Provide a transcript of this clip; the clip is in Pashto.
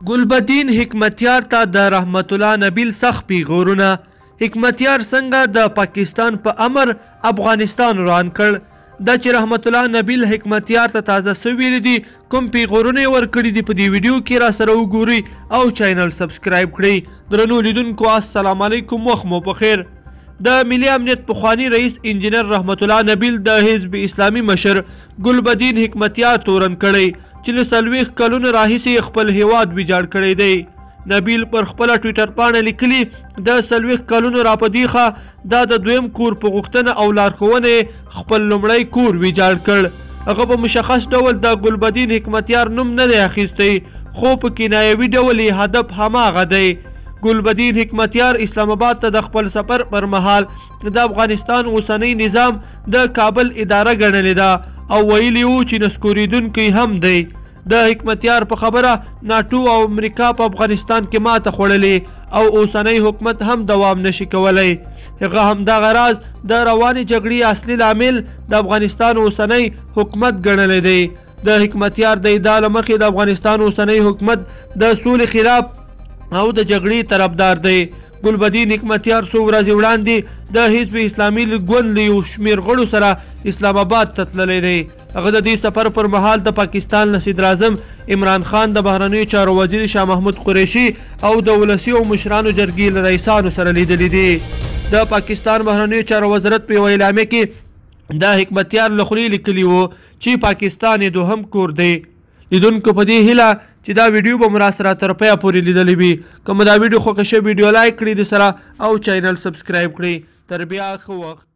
ګلبدین حکمتیار ته د رحمت الله نبیل سخت پیغورونه. حکمتیار څنګه د پاکستان په امر افغانستان روان کړ؟ دا چې رحمت الله نبیل حکمتیار ته تازه سوي دي کوم پیغورونه ورکړي دي په دې ویډیو کې را سره وګورئ او چینل سبسکرایب کړئ. درنو لیدونکو السلام علیکم، وخت مو بخیر. د ملي امنیت پخوانی رئیس انجینر رحمت الله نبیل د حزب اسلامي مشر ګلبدین حکمتیار تورن کړی چې له 40 کلونو راهیسې خپل هیواد ویجاړ کړی دی. نبیل پر خپله ټویټر پاڼه لیکلي د 40 کلونو راپدیخه دا د دویم کور په غوښتنه او لارښوونه خپل لومړی کور ویجاړ کړ. هغه په مشخص ډول د ګلبدین حکمتیار نوم نه دی اخیستی، خو په کنایوي ډول یې هدف هماغه دی. ګلبدین حکمتیار اسلام آباد ته د خپل سفر پر مهال د افغانستان اوسنی نظام د کابل اداره ګڼلې ده او ویلي وو چې نسکورېدونکی هم دی. د حکمتیار په خبره ناټو او امریکا په افغانستان کې ماته خوړلې او اوسنی حکومت هم دوام نشي کولی. هغه همدغه راز د روانې جګړې اصلي لامل د افغانستان اوسنی حکومت ګڼلی دی. د حکمتیار د ادعا له مخې د افغانستان اوسنی حکومت د سولې خلاف او د جګړې طرفدار دی. ګلبدین حکمتیار څو ورځې وړاندې د حزب اسلامي ګوند له یو شمېر غړو سره اسلام آباد ته تللی دی. هغه د دې سفر پر مهال د پاکستان له صدر اعظم عمران خان، د بهرنیو چارو وزیر شاه محمود قریشي او د ولسي او مشرانو جرګې له رئیسانو سره لیدلی دي. د پاکستان بهرنیو چارو وزارت په یوه اعلامیه کې د حکمتیار له خولې لیکلي وو چې پاکستان یې دوهم کور دی. لیدونکو په دې هیله چې دا ویډیو به مو راسره تر پایه پورې لیدلی وي. که مو دا ویډیو خوښه شوې ویډیو لایک کړئ د سره او چینل سبسکرایب کړئ. تر بیا ښه وخت.